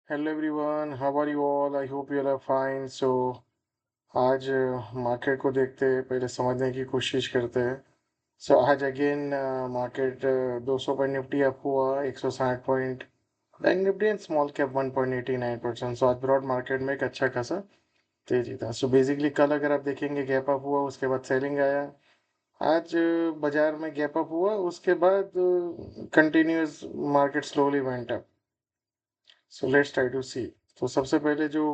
Hello everyone, how are you all? I hope you are fine. आज market को देखते हैं, पहले समझने की कोशिश करते हैं। आज again market 200 point Nifty up हुआ, 160 point bank Nifty and small cap 1.89%। सो आज ब्रॉड मार्केट में एक अच्छा खासा तेजी था। सो बेसिकली कल अगर आप देखेंगे गैप अप हुआ, उसके बाद सेलिंग आया। आज बाजार में गैप अप हुआ, उसके बाद continuous market slowly went up. So let's try to see. तो सबसे पहले जो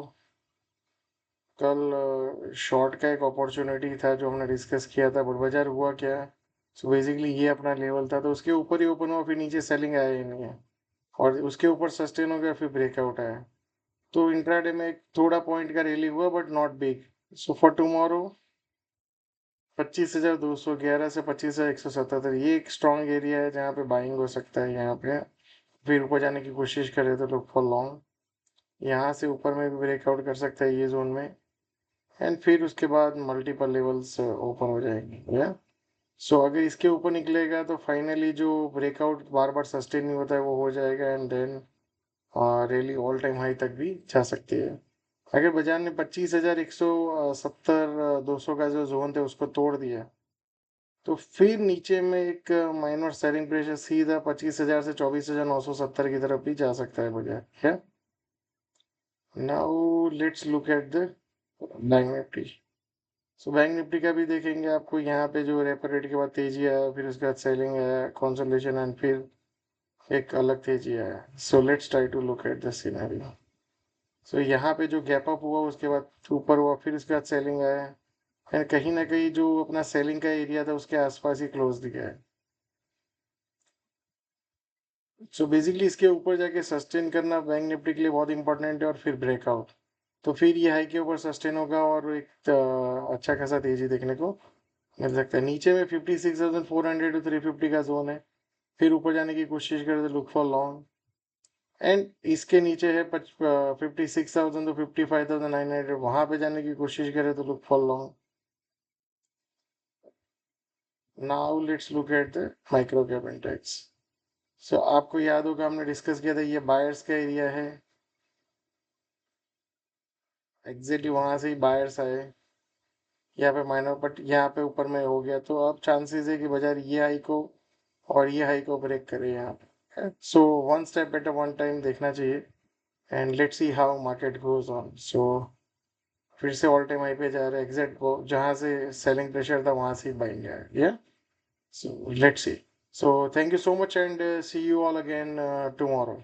कल शॉर्ट का एक अपॉर्चुनिटी था जो हमने डिस्कस किया था, बट बाजार हुआ क्या? सो बेसिकली ये अपना लेवल था, तो उसके ऊपर ही ओपन हुआ, फिर नीचे सेलिंग आया ही नहीं है। और उसके ऊपर सस्टेन हो गया, फिर ब्रेकआउट आया। तो इंट्राडे में एक थोड़ा पॉइंट का रैली हुआ, but not big. So for tomorrow 25,211 से 25,177, ये एक स्ट्रॉन्ग एरिया है जहाँ पे बाइंग हो सकता है। यहाँ पे फिर ऊपर जाने की कोशिश करे तो लुक फॉर लॉन्ग। यहाँ से ऊपर में भी ब्रेकआउट कर सकता है ये जोन में, एंड फिर उसके बाद मल्टीपल लेवल्स ओपन हो जाएंगे या। सो अगर इसके ऊपर निकलेगा तो फाइनली जो ब्रेकआउट बार बार सस्टेन नहीं होता है वो हो जाएगा, and then rally all time high तक भी जा सकती है। अगर बाजार ने 25,170 200 का जो जोन था उसको तोड़ दिया, तो फिर नीचे में एक माइनर सेलिंग प्रेशर सीधा 25,000 से 24,970 की तरफ भी जा सकता है बाजार क्या। Now let's look at the bank Nifty. So bank Nifty का भी देखेंगे, आपको यहाँ पे जो रेपो रेट के बाद तेजी आया, फिर उसके बाद सेलिंग आया, कंसोलिडेशन, एंड फिर एक अलग तेजी आया। So let's try to look at the scenario. So यहाँ पे जो गैप अप हुआ, उसके बाद ऊपर हुआ, फिर उसके बाद सेलिंग आया, एंड कहीं ना कहीं जो अपना सेलिंग का एरिया था उसके आसपास ही क्लोज दिया है। सो बेसिकली इसके ऊपर जाके सस्टेन करना बैंक निफ्टी के लिए बहुत इंपॉर्टेंट है, और फिर ब्रेकआउट। तो फिर ये हाई के ऊपर सस्टेन होगा और एक अच्छा खासा तेजी देखने को मिल सकता है। नीचे में 56,400 टू 350 का जोन है। फिर ऊपर जाने की कोशिश करें तो लुक फॉर लॉन्ग, एंड इसके नीचे है 56,000 तो 55,900, वहां पे जाने की कोशिश करें तो look for long. Now let's look at the micro cap index. So आपको याद होगा हमने डिस्कस किया था, ये बायर्स का एरिया है। एग्जैक्टली वहां से ही बायर्स आए, यहाँ पे माइनर, बट यहाँ पे ऊपर में हो गया, तो अब चांसेस है कि बाजार ये हाई को और ये हाई को ब्रेक करे यहाँ पे। So one step at a one time देखना चाहिए, and let's see how market goes on. So फिर से ऑल टाइम हाई पे जा रहा है, एग्जैक्ट वो जहाँ से सेलिंग प्रेशर था वहां से बाइंग है या। So let's see. So thank you so much, and see you all again tomorrow.